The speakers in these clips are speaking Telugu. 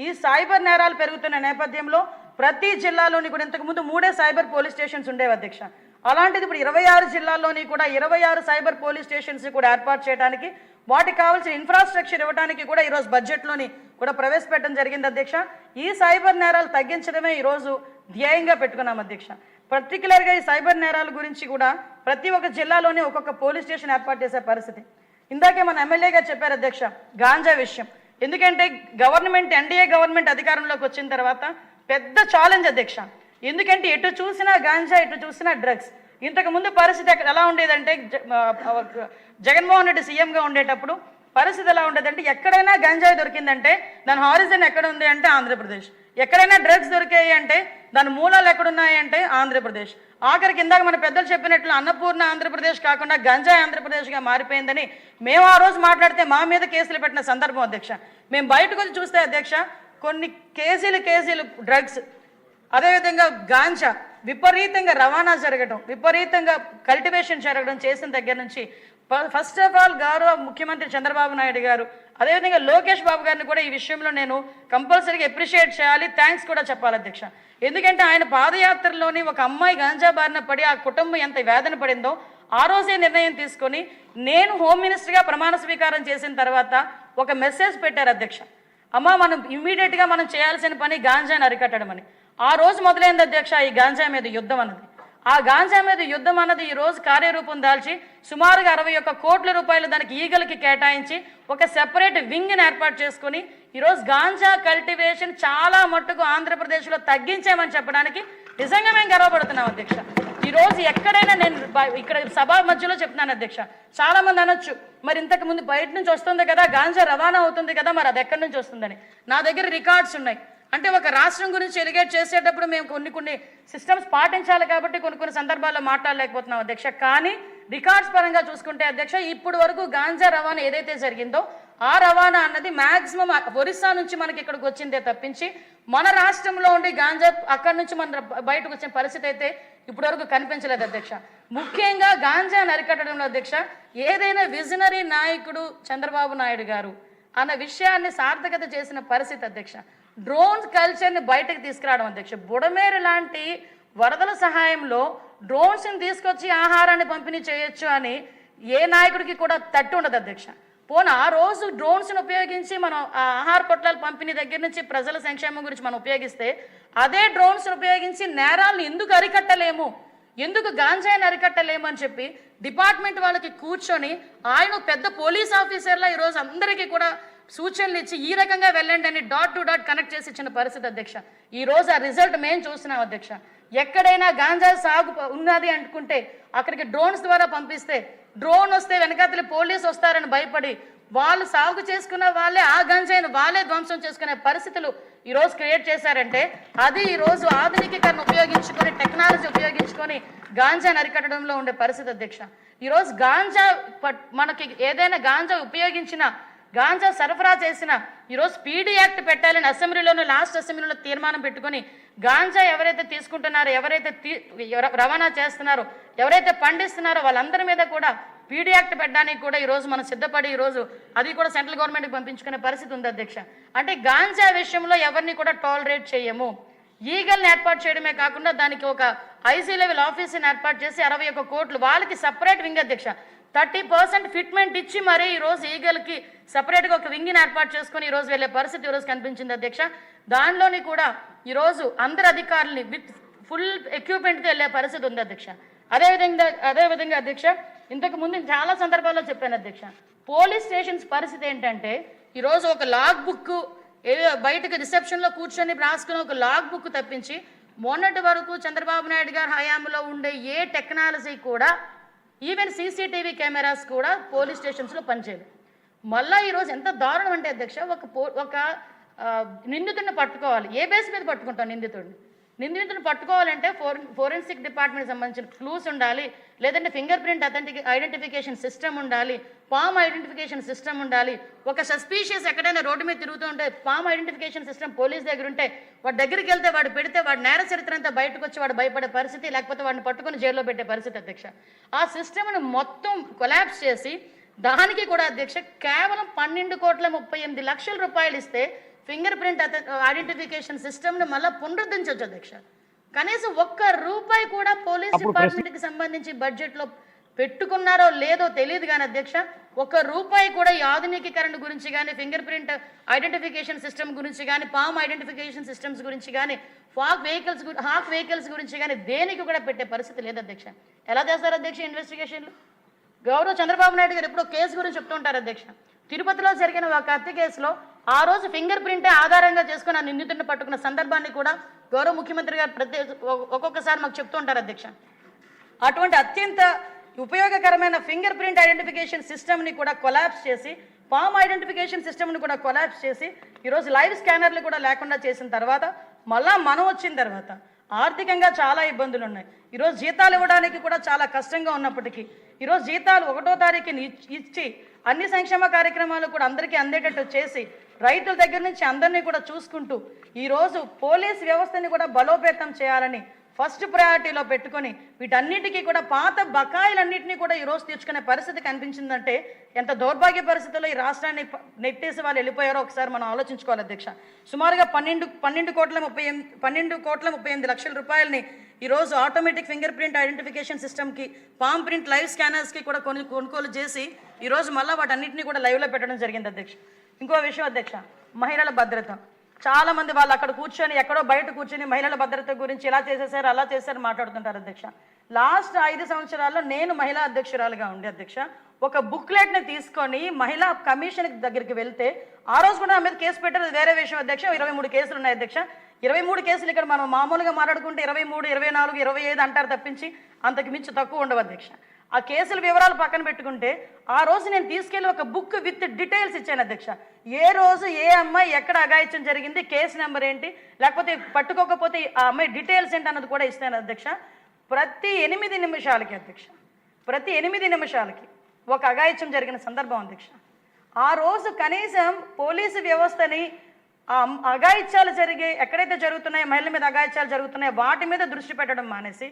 ఈ సైబర్ నేరాలు పెరుగుతున్న నేపథ్యంలో ప్రతి జిల్లాలోని కూడా ఇంతకుముందు 3 సైబర్ పోలీస్ స్టేషన్స్ ఉండేవి అధ్యక్ష. అలాంటిది ఇప్పుడు 26 జిల్లాల్లోని కూడా 26 సైబర్ పోలీస్ స్టేషన్స్ కూడా ఏర్పాటు చేయడానికి వాటికి కావాల్సిన ఇన్ఫ్రాస్ట్రక్చర్ ఇవ్వడానికి కూడా ఈరోజు బడ్జెట్లోని కూడా ప్రవేశపెట్టడం జరిగింది అధ్యక్ష. ఈ సైబర్ నేరాలు తగ్గించడమే ఈరోజు ధ్యేయంగా పెట్టుకున్నాం అధ్యక్ష. పర్టికులర్గా ఈ సైబర్ నేరాల గురించి కూడా ప్రతి ఒక్క జిల్లాలోనే ఒక్కొక్క పోలీస్ స్టేషన్ ఏర్పాటు చేసే పరిస్థితి. ఇందాకే మన ఎమ్మెల్యేగా చెప్పారు అధ్యక్ష గాంజా విషయం. ఎందుకంటే ఎన్డీఏ గవర్నమెంట్ అధికారంలోకి వచ్చిన తర్వాత పెద్ద ఛాలెంజ్ అధ్యక్ష. ఎందుకంటే ఎటు చూసినా గాంజా, ఎటు చూసినా డ్రగ్స్. ఇంతకుముందు పరిస్థితి ఎలా ఉండేదంటే జగన్మోహన్ రెడ్డి సీఎంగా ఉండేటప్పుడు పరిస్థితి ఎలా ఉండేదంటే ఎక్కడైనా గంజాయి దొరికిందంటే దాని హారిజన్ ఎక్కడ ఉంది అంటే ఆంధ్రప్రదేశ్, ఎక్కడైనా డ్రగ్స్ దొరికాయి అంటే దాని మూలాలు ఎక్కడున్నాయి అంటే ఆంధ్రప్రదేశ్. ఆఖరికి ఇందాక మన పెద్దలు చెప్పినట్లు అన్నపూర్ణ ఆంధ్రప్రదేశ్ కాకుండా గంజాయి ఆంధ్రప్రదేశ్గా మారిపోయిందని మేము ఆ రోజు మాట్లాడితే మా మీద కేసులు పెట్టిన సందర్భం అధ్యక్ష. మేము బయటకు వచ్చి చూస్తే అధ్యక్ష కొన్ని కేజీలు డ్రగ్స్, అదేవిధంగా గాంజా విపరీతంగా రవాణా జరగడం, విపరీతంగా కల్టివేషన్ జరగడం చేసిన దగ్గర నుంచి ఫస్ట్ ఆఫ్ ఆల్ గౌరవ ముఖ్యమంత్రి చంద్రబాబు నాయుడు గారు, అదేవిధంగా లోకేష్ బాబు గారిని కూడా ఈ విషయంలో నేను కంపల్సరీగా అప్రిషియేట్ చేయాలి, థ్యాంక్స్ కూడా చెప్పాలి అధ్యక్ష. ఎందుకంటే ఆయన పాదయాత్రలోని ఒక అమ్మాయి గాంజా బారిన పడి ఆ కుటుంబం ఎంత వేదన పడిందో ఆ రోజే నిర్ణయం తీసుకొని నేను హోమ్ మినిస్టర్గా ప్రమాణ స్వీకారం చేసిన తర్వాత ఒక మెసేజ్ పెట్టారు అధ్యక్ష. అమ్మ మనం ఇమ్మీడియట్గా మనం చేయాల్సిన పని గాంజాని అరికట్టడం అని. ఆ రోజు మొదలైంది అధ్యక్ష ఈ గాంజా మీద యుద్ధం అన్నది. ఆ గాంజా మీద యుద్ధం అన్నది ఈరోజు కార్యరూపం దాల్చి సుమారుగా 61 కోట్ల రూపాయలు దానికి ఈగలకి కేటాయించి ఒక సెపరేట్ వింగ్ని ఏర్పాటు చేసుకుని ఈరోజు గాంజా కల్టివేషన్ చాలా మట్టుకు ఆంధ్రప్రదేశ్లో తగ్గించామని చెప్పడానికి నిజంగా మేము గర్వపడుతున్నాం అధ్యక్ష. ఈరోజు ఎక్కడైనా నేను ఇక్కడ సభ మధ్యలో చెప్తున్నాను అధ్యక్ష, చాలా మంది అనొచ్చు మరి ఇంతకు ముందు బయట నుంచి వస్తుంది కదా గాంజా రవాణా అవుతుంది కదా మరి అది ఎక్కడి నుంచి వస్తుందని. నా దగ్గర రికార్డ్స్ ఉన్నాయి. అంటే ఒక రాష్ట్రం గురించి ఎలిగేట్ చేసేటప్పుడు మేము కొన్ని సిస్టమ్స్ పాటించాలి కాబట్టి కొన్ని సందర్భాల్లో మాట్లాడలేకపోతున్నాం అధ్యక్ష. కానీ రికార్డ్స్ పరంగా చూసుకుంటే అధ్యక్ష ఇప్పుడు వరకు గాంజా రవాణా ఏదైతే జరిగిందో ఆ రవాణా అన్నది మ్యాక్సిమం ఒరిస్సా నుంచి మనకి ఇక్కడికి వచ్చిందే తప్పించి మన రాష్ట్రంలో ఉండి గాంజా అక్కడి నుంచి మన బయటకు వచ్చిన పరిస్థితి అయితే ఇప్పటి వరకు కనిపించలేదు అధ్యక్ష. ముఖ్యంగా గాంజా అరికట్టడంలో అధ్యక్ష ఏదైనా విజనరీ నాయకుడు చంద్రబాబు నాయుడు గారు అన్న విషయాన్ని సార్థకత చేసిన పరిస్థితి అధ్యక్ష. డ్రోన్స్ కల్చర్ని బయటకు తీసుకురావడం అధ్యక్ష. బుడమేరు లాంటి వరదల సహాయంలో డ్రోన్స్ని తీసుకొచ్చి ఆహారాన్ని పంపిణీ చేయొచ్చు అని ఏ నాయకుడికి కూడా తట్టు ఉండదు అధ్యక్ష. పోనీ ఆ రోజు డ్రోన్స్ని ఉపయోగించి మనం ఆహార పొట్లాల పంపిణీ దగ్గర నుంచి ప్రజల సంక్షేమం గురించి మనం ఉపయోగిస్తే అదే డ్రోన్స్ని ఉపయోగించి నేరాలను ఎందుకు అరికట్టలేము, ఎందుకు గాంజాయిని అరికట్టలేము అని చెప్పి డిపార్ట్మెంట్ వాళ్ళకి కూర్చొని ఆయన పెద్ద పోలీస్ ఆఫీసర్లా ఈరోజు అందరికీ కూడా సూచనలు ఇచ్చి ఈ రకంగా వెళ్ళండి అని డాట్ టు డాట్ కనెక్ట్ చేసి ఇచ్చిన పరిస్థితి అధ్యక్ష. ఈరోజు ఆ రిజల్ట్ మేము చూస్తున్నాం అధ్యక్ష. ఎక్కడైనా గాంజా సాగు ఉన్నది అనుకుంటే అక్కడికి డ్రోన్స్ ద్వారా పంపిస్తే డ్రోన్ వస్తే వెనకాతలి పోలీసు వస్తారని భయపడి వాళ్ళు సాగు చేసుకున్న వాళ్ళే ఆ గంజాయిని వాళ్ళే ధ్వంసం చేసుకునే పరిస్థితులు ఈరోజు క్రియేట్ చేశారంటే అది ఈరోజు ఆధునికీకరణ ఉపయోగించుకొని టెక్నాలజీ ఉపయోగించుకొని గాంజాని అరికట్టడంలో ఉండే పరిస్థితి అధ్యక్ష. ఈరోజు గాంజా మనకి ఏదైనా గాంజా ఉపయోగించిన గాంజా సరఫరా చేసిన ఈరోజు పీడీ యాక్ట్ పెట్టాలని లాస్ట్ అసెంబ్లీలో తీర్మానం పెట్టుకొని గాంజా ఎవరైతే తీసుకుంటున్నారో ఎవరైతే రవాణా చేస్తున్నారో ఎవరైతే పండిస్తున్నారో వాళ్ళందరి మీద కూడా పీడీ యాక్ట్ పెట్టడానికి కూడా ఈరోజు మనం సిద్ధపడి ఈరోజు అది కూడా సెంట్రల్ గవర్నమెంట్కి పంపించుకునే పరిస్థితి ఉంది అధ్యక్ష. అంటే గాంజా విషయంలో ఎవరిని కూడా టాలరేట్ చేయము. ఈగల్ని ఏర్పాటు చేయడమే కాకుండా దానికి ఒక ఐసీ లెవెల్ ఆఫీస్ని ఏర్పాటు చేసి 61 కోట్లు వాళ్ళకి సపరేట్ వింగ్ అధ్యక్ష. 30% ఫిట్మెంట్ ఇచ్చి మరీ ఈరోజు ఈగల్కి సపరేట్గా ఒక వింగ్ని ఏర్పాటు చేసుకొని ఈరోజు వెళ్ళే పరిస్థితి ఈరోజు కనిపించింది అధ్యక్ష. దానిలోని కూడా ఈరోజు అందరు అధికారులని విత్ ఫుల్ ఎక్విప్మెంట్తో వెళ్ళే పరిస్థితి ఉంది అధ్యక్ష. అదేవిధంగా అధ్యక్ష ఇంతకు ముందు చాలా సందర్భాల్లో చెప్పాను అధ్యక్ష, పోలీస్ స్టేషన్స్ పరిస్థితి ఏంటంటే ఈరోజు ఒక లాగ్ బుక్ బయటకు రిసెప్షన్లో కూర్చొని రాసుకుని ఒక లాగ్ బుక్ తప్పించి మొన్నటి వరకు చంద్రబాబు నాయుడు గారి హయాంలో ఉండే ఏ టెక్నాలజీ కూడా ఈవెన్ సీసీటీవీ కెమెరాస్ కూడా పోలీస్ స్టేషన్స్లో పనిచేయదు. మళ్ళీ ఈరోజు ఎంత దారుణం అంటే అధ్యక్ష ఒక నిందితుడిని పట్టుకోవాలి, ఏ బేస్ మీద పట్టుకుంటాం నిందితుడిని పట్టుకోవాలంటే ఫోరెన్సిక్ డిపార్ట్మెంట్కి సంబంధించిన క్లూస్ ఉండాలి, లేదంటే ఫింగర్ ప్రింట్ ఐడెంటిఫికేషన్ సిస్టమ్ ఉండాలి, పామ్ ఐడెంటిఫికేషన్ సిస్టమ్ ఉండాలి. ఒక సస్పీషియస్ ఎక్కడైనా రోడ్డు మీద తిరుగుతూ ఉంటే పామ్ ఐడెంటిఫికేషన్ సిస్టమ్ పోలీస్ దగ్గర ఉంటే వాడి దగ్గరికి వెళ్తే వాడు పెడితే వాడి నేర చరిత్ర అంతా బయటకు వచ్చి వాడు భయపడే పరిస్థితి, లేకపోతే వాడిని పట్టుకుని జైల్లో పెట్టే పరిస్థితి అధ్యక్ష. ఆ సిస్టమ్ను మొత్తం కొలాప్స్ చేసి దానికి కూడా అధ్యక్ష కేవలం 12,38,00,000 రూపాయలు ఇస్తే ఫింగర్ ప్రింట్ ఐడెంటిఫికేషన్ సిస్టమ్ని మళ్ళీ పునరుద్ధరించవచ్చు అధ్యక్ష. కనీసం ఒక్క రూపాయి కూడా పోలీస్ డిపార్ట్మెంట్కి సంబంధించి బడ్జెట్లో పెట్టుకున్నారో లేదో తెలియదు కానీ అధ్యక్ష, ఒక్క రూపాయి కూడా ఈ ఆధునికీకరణ గురించి కానీ, ఫింగర్ ప్రింట్ ఐడెంటిఫికేషన్ సిస్టమ్ గురించి కానీ, పామ్ ఐడెంటిఫికేషన్ సిస్టమ్స్ గురించి కానీ, హాక్ వెహికల్స్ గురించి కానీ దేనికి కూడా పెట్టే పరిస్థితి లేదు అధ్యక్ష. ఎలా చేస్తారు అధ్యక్ష ఇన్వెస్టిగేషన్లు? గౌరవ చంద్రబాబు నాయుడు గారు ఎప్పుడో కేసు గురించి చెప్తుంటారు అధ్యక్ష. తిరుపతిలో జరిగిన ఒక హత్య కేసులో ఆ రోజు ఫింగర్ ప్రింటే ఆధారంగా చేసుకుని ఆ నిందితుడిని పట్టుకున్న సందర్భాన్ని కూడా గౌరవ ముఖ్యమంత్రి గారు ఒక్కొక్కసారి మాకు చెప్తూ ఉంటారు అధ్యక్ష. అటువంటి అత్యంత ఉపయోగకరమైన ఫింగర్ ప్రింట్ ఐడెంటిఫికేషన్ సిస్టమ్ని కూడా కొలాప్స్ చేసి, పామ్ ఐడెంటిఫికేషన్ సిస్టమ్ని కూడా కొలాప్స్ చేసి, ఈరోజు లైవ్ స్కానర్లు కూడా లేకుండా చేసిన తర్వాత, మళ్ళా మనం వచ్చిన తర్వాత ఆర్థికంగా చాలా ఇబ్బందులు ఉన్నాయి. ఈరోజు జీతాలు ఇవ్వడానికి కూడా చాలా కష్టంగా ఉన్నప్పటికీ, ఈరోజు జీతాలు 1వ తారీఖుని ఇచ్చి అన్ని సంక్షేమ కార్యక్రమాలు కూడా అందరికీ అందేటట్టు చేసి, రైతుల దగ్గర నుంచి అందరినీ కూడా చూసుకుంటూ ఈరోజు పోలీస్ వ్యవస్థని కూడా బలోపేతం చేయాలని ఫస్ట్ ప్రయారిటీలో పెట్టుకొని వీటన్నిటికీ కూడా పాత బకాయిలన్నింటినీ కూడా ఈరోజు తీర్చుకునే పరిస్థితి కనిపించిందంటే ఎంత దౌర్భాగ్య పరిస్థితుల్లో ఈ రాష్ట్రాన్ని నెట్టేసి వాళ్ళు వెళ్ళిపోయారో ఒకసారి మనం ఆలోచించుకోవాలి అధ్యక్ష. సుమారుగా 12,38 లక్షల రూపాయలని ఈరోజు ఆటోమేటిక్ ఫింగర్ ప్రింట్ ఐడెంటిఫికేషన్ సిస్టమ్కి, పామ్ ప్రింట్ లైవ్ స్కానర్స్కి కూడా కొనుగోలు చేసి ఈరోజు మళ్ళీ వాటన్నింటినీ కూడా లైవ్లో పెట్టడం జరిగింది అధ్యక్ష. ఇంకో విషయం అధ్యక్ష, మహిళల భద్రత. చాలా మంది వాళ్ళు అక్కడ కూర్చొని ఎక్కడో బయట కూర్చొని మహిళల భద్రత గురించి ఇలా చేసేసారు అలా చేశారు మాట్లాడుతుంటారు అధ్యక్ష. లాస్ట్ 5 సంవత్సరాల్లో నేను మహిళా అధ్యక్షురాలుగా ఉండే అధ్యక్ష, ఒక బుక్లెట్ని తీసుకొని మహిళా కమిషన్ దగ్గరికి వెళ్తే ఆ రోజు కూడా నా మీద కేసు పెట్టారు, వేరే విషయం అధ్యక్ష. 23 కేసులు ఉన్నాయి అధ్యక్ష. 23 కేసులు ఇక్కడ మనం మామూలుగా మాట్లాడుకుంటే 23, 24, 25 అంటారు తప్పించి అంతకు మించి తక్కువ ఉండవు అధ్యక్ష. ఆ కేసుల వివరాలు పక్కన పెట్టుకుంటే ఆ రోజు నేను తీసుకెళ్ళి ఒక బుక్ విత్ డీటెయిల్స్ ఇచ్చాను అధ్యక్ష. ఏ రోజు ఏ అమ్మాయి ఎక్కడ అఘాయిత్యం జరిగింది, కేసు నెంబర్ ఏంటి, లేకపోతే పట్టుకోకపోతే ఆ అమ్మాయి డీటెయిల్స్ ఏంటి అన్నది కూడా ఇస్తాను అధ్యక్ష. ప్రతి 8 నిమిషాలకి అధ్యక్ష, ప్రతి 8 నిమిషాలకి ఒక అఘాయిత్యం జరిగిన సందర్భం అధ్యక్ష. ఆ రోజు కనీసం పోలీసు వ్యవస్థని ఆ అఘాయిత్యాలు ఎక్కడైతే జరుగుతున్నాయో, మహిళల మీద అఘాయిత్యాలు జరుగుతున్నాయో వాటి మీద దృష్టి పెట్టడం మానేసి,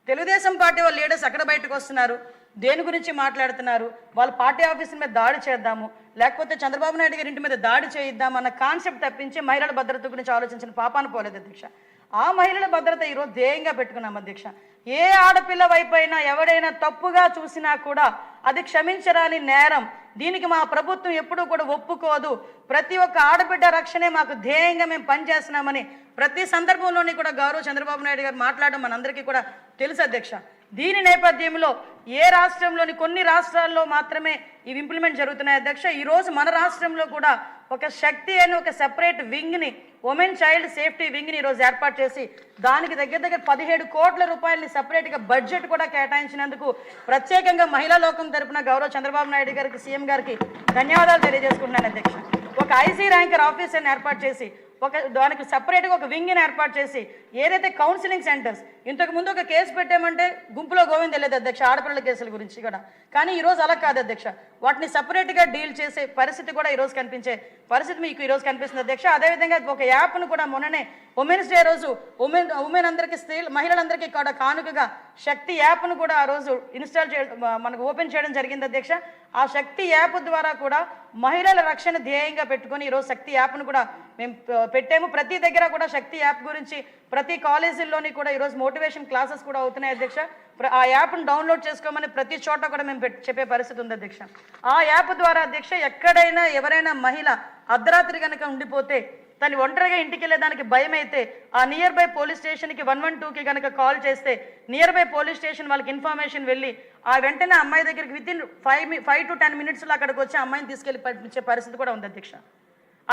తెలుగుదేశం పార్టీ వాళ్ళ లీడర్స్ ఎక్కడ బయటకు వస్తున్నారు, దేని గురించి మాట్లాడుతున్నారు, వాళ్ళ పార్టీ ఆఫీసుల మీద దాడి చేద్దాము, లేకపోతే చంద్రబాబు నాయుడు గారి ఇంటి మీద దాడి చేయిద్దాం అన్న కాన్సెప్ట్ తప్పించి మహిళల భద్రత గురించి ఆలోచించిన పాపాన పోలేదు అధ్యక్ష. ఆ మహిళల భద్రత ఈరోజు ధ్యేయంగా పెట్టుకున్నాం అధ్యక్ష. ఏ ఆడపిల్ల వైపు అయినా ఎవడైనా తప్పుగా చూసినా కూడా అది క్షమించరాని నేరం. దీనికి మా ప్రభుత్వం ఎప్పుడూ కూడా ఒప్పుకోదు. ప్రతి ఒక్క ఆడబిడ్డ రక్షణే మాకు ధ్యేయంగా మేము పనిచేస్తున్నామని ప్రతి సందర్భంలోని కూడా గౌరవ చంద్రబాబు నాయుడు గారు మాట్లాడడం మనందరికీ కూడా తెలుసు అధ్యక్ష. దీని నేపథ్యంలో ఏ రాష్ట్రంలోని కొన్ని రాష్ట్రాల్లో మాత్రమే ఇవి ఇంప్లిమెంట్ జరుగుతున్నాయి అధ్యక్ష. ఈరోజు మన రాష్ట్రంలో కూడా ఒక శక్తి అని ఒక సెపరేట్ వింగ్ని, ఉమెన్ చైల్డ్ సేఫ్టీ వింగ్ని ఈరోజు ఏర్పాటు చేసి దానికి దగ్గర 17 కోట్ల రూపాయలని సెపరేట్గా బడ్జెట్ కూడా కేటాయించినందుకు ప్రత్యేకంగా మహిళా లోకం తరపున గౌరవ చంద్రబాబు నాయుడు గారికి, సీఎం గారికి ధన్యవాదాలు తెలియజేసుకుంటున్నాను అధ్యక్ష. ఒక ఐసీ ర్యాంకర్ ఆఫీసర్ని ఏర్పాటు చేసి దానికి సపరేట్గా ఒక వింగ్ని ఏర్పాటు చేసి, ఏదైతే కౌన్సిలింగ్ సెంటర్స్ ఇంతకు ముందు ఒక కేసు పెట్టామంటే గుంపులో గోవింద లేదు అధ్యక్ష ఆడపిల్లల కేసుల గురించి కూడా, కానీ ఈరోజు అలా కాదు అధ్యక్ష. వాటిని సపరేట్గా డీల్ చేసే పరిస్థితి కూడా ఈరోజు కనిపించే పరిస్థితి మీకు ఈరోజు కనిపిస్తుంది అధ్యక్ష. అదేవిధంగా ఒక యాప్ను కూడా మొన్ననే ఉమెన్స్ డే రోజు ఉమెన్ అందరికీ, మహిళలందరికీ కూడా కానుకగా శక్తి యాప్ను కూడా ఆ రోజు మనకు ఓపెన్ చేయడం జరిగింది అధ్యక్ష. ఆ శక్తి యాప్ ద్వారా కూడా మహిళల రక్షణ ధ్యేయంగా పెట్టుకొని ఈరోజు శక్తి యాప్ను కూడా మేము పెట్టాము. ప్రతి దగ్గర కూడా శక్తి యాప్ గురించి ప్రతి కాలేజీల్లోని కూడా ఈరోజు మోటివేషన్ క్లాసెస్ కూడా అవుతున్నాయి అధ్యక్ష. ఆ యాప్ను డౌన్లోడ్ చేసుకోమని ప్రతి చోట కూడా మేము చెప్పే పరిస్థితి ఉంది అధ్యక్ష. ఆ యాప్ ద్వారా అధ్యక్ష ఎక్కడైనా ఎవరైనా మహిళ అర్ధరాత్రి కనుక ఉండిపోతే, తను ఒంటరిగా ఇంటికి వెళ్ళేదానికి భయం అయితే ఆ నియర్ బై పోలీస్ స్టేషన్కి 112కి కనుక కాల్ చేస్తే నియర్ బై పోలీస్ స్టేషన్ వాళ్ళకి ఇన్ఫర్మేషన్ వెళ్ళి ఆ వెంటనే అమ్మాయి దగ్గరికి వితిన్ 5 to 10 minutesలో అక్కడికి వచ్చి అమ్మాయిని తీసుకెళ్ళి పంపించే పరిస్థితి కూడా ఉంది అధ్యక్ష.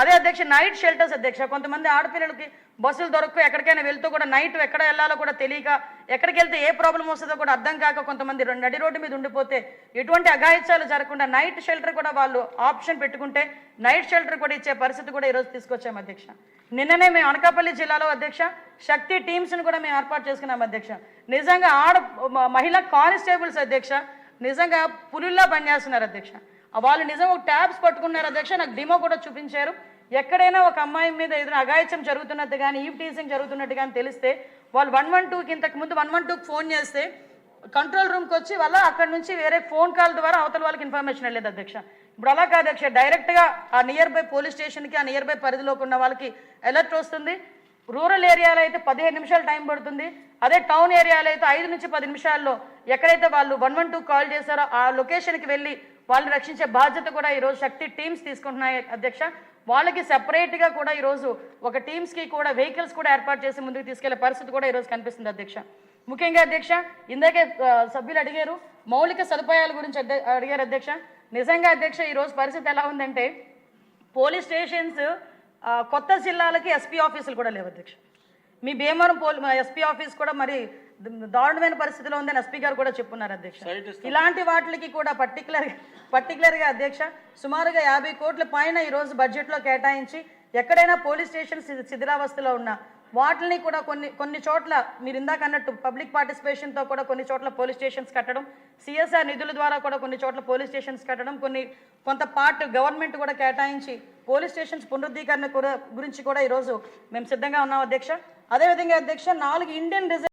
అదే అధ్యక్ష నైట్ షెల్టర్స్ అధ్యక్ష. కొంతమంది ఆడపిల్లలకి బస్సులు దొరక్క ఎక్కడికైనా వెళ్తూ కూడా నైట్ ఎక్కడ వెళ్ళాలో కూడా తెలియక, ఎక్కడికి వెళ్తే ఏ ప్రాబ్లం వస్తుందో కూడా అర్థం కాక కొంతమంది నడి రోడ్డు మీద ఉండిపోతే ఎటువంటి అఘాయిత్యాలు జరగకుండా నైట్ షెల్టర్ కూడా వాళ్ళు ఆప్షన్ పెట్టుకుంటే నైట్ షెల్టర్ కూడా ఇచ్చే పరిస్థితి కూడా ఈరోజు తీసుకొచ్చాం అధ్యక్ష. నిన్ననే మేము అనకాపల్లి జిల్లాలో అధ్యక్ష శక్తి టీమ్స్ని కూడా మేము ఏర్పాటు చేసుకున్నాం అధ్యక్ష. నిజంగా మహిళా కానిస్టేబుల్స్ అధ్యక్ష నిజంగా పులిల్లా పనిచేస్తున్నారు అధ్యక్ష. వాళ్ళు నిజంగా ఒక ట్యాబ్స్ పట్టుకున్నారు అధ్యక్ష. నాకు డిమో కూడా చూపించారు. ఎక్కడైనా ఒక అమ్మాయి మీద ఏదైనా అఘాయిత్యం జరుగుతున్నట్టు కానీ, ఈవ్ టీజింగ్ జరుగుతున్నట్టు కానీ తెలిస్తే వాళ్ళు 112కి ఇంతకు ముందు 112కి ఫోన్ చేస్తే కంట్రోల్ రూమ్కి వచ్చి వాళ్ళ అక్కడ నుంచి వేరే ఫోన్ కాల్ ద్వారా అవతల వాళ్ళకి ఇన్ఫర్మేషన్ వెళ్ళేది అధ్యక్ష. ఇప్పుడు అలా కాదు అధ్యక్ష, డైరెక్ట్గా ఆ నియర్ బై పోలీస్ స్టేషన్కి ఆ నియర్ బై పరిధిలోకి ఉన్న వాళ్ళకి అలర్ట్ వస్తుంది. రూరల్ ఏరియాలో అయితే 15 నిమిషాలు టైం పడుతుంది. అదే టౌన్ ఏరియాలో అయితే 5 నుంచి 10 నిమిషాల్లో ఎక్కడైతే వాళ్ళు 112 కాల్ చేశారో ఆ లొకేషన్కి వెళ్ళి వాళ్ళని రక్షించే బాధ్యత కూడా ఈరోజు శక్తి టీమ్స్ తీసుకుంటున్నాయి అధ్యక్ష. వాళ్ళకి సెపరేట్గా కూడా ఈరోజు ఒక టీమ్స్కి కూడా వెహికల్స్ కూడా ఏర్పాటు చేసి ముందుకు తీసుకెళ్లే పరిస్థితి కూడా ఈరోజు కనిపిస్తుంది అధ్యక్ష. ముఖ్యంగా అధ్యక్ష, ఇందాకే సభ్యులు అడిగారు మౌలిక సదుపాయాల గురించి అడిగారు అధ్యక్ష. నిజంగా అధ్యక్ష ఈరోజు పరిస్థితి ఎలా ఉందంటే పోలీస్ స్టేషన్స్ కొత్త జిల్లాలకి ఎస్పీ ఆఫీసులు కూడా లేవు అధ్యక్ష. మీ భీమవరం ఎస్పీ ఆఫీస్ కూడా మరి దారుణమైన పరిస్థితిలో ఉందని ఎస్పీ గారు కూడా చెప్పున్నారు అధ్యక్ష. ఇలాంటి వాటికి కూడా పర్టికులర్గా అధ్యక్ష సుమారుగా 50 కోట్ల పైన ఈరోజు బడ్జెట్లో కేటాయించి ఎక్కడైనా పోలీస్ స్టేషన్ శిథిలావస్థలో ఉన్న వాటిని కూడా కొన్ని చోట్ల మీరు ఇందాక అన్నట్టు పబ్లిక్ పార్టిసిపేషన్తో కూడా కొన్ని చోట్ల పోలీస్ స్టేషన్స్ కట్టడం, సిఎస్ఆర్ నిధుల ద్వారా కూడా కొన్ని చోట్ల పోలీస్ స్టేషన్స్ కట్టడం, కొంత పార్ట్ గవర్నమెంట్ కూడా కేటాయించి పోలీస్ స్టేషన్స్ పునరుద్ధీకరణ గురించి కూడా ఈరోజు మేము సిద్ధంగా ఉన్నాం అధ్యక్ష. అదేవిధంగా అధ్యక్ష 4 ఇండియన్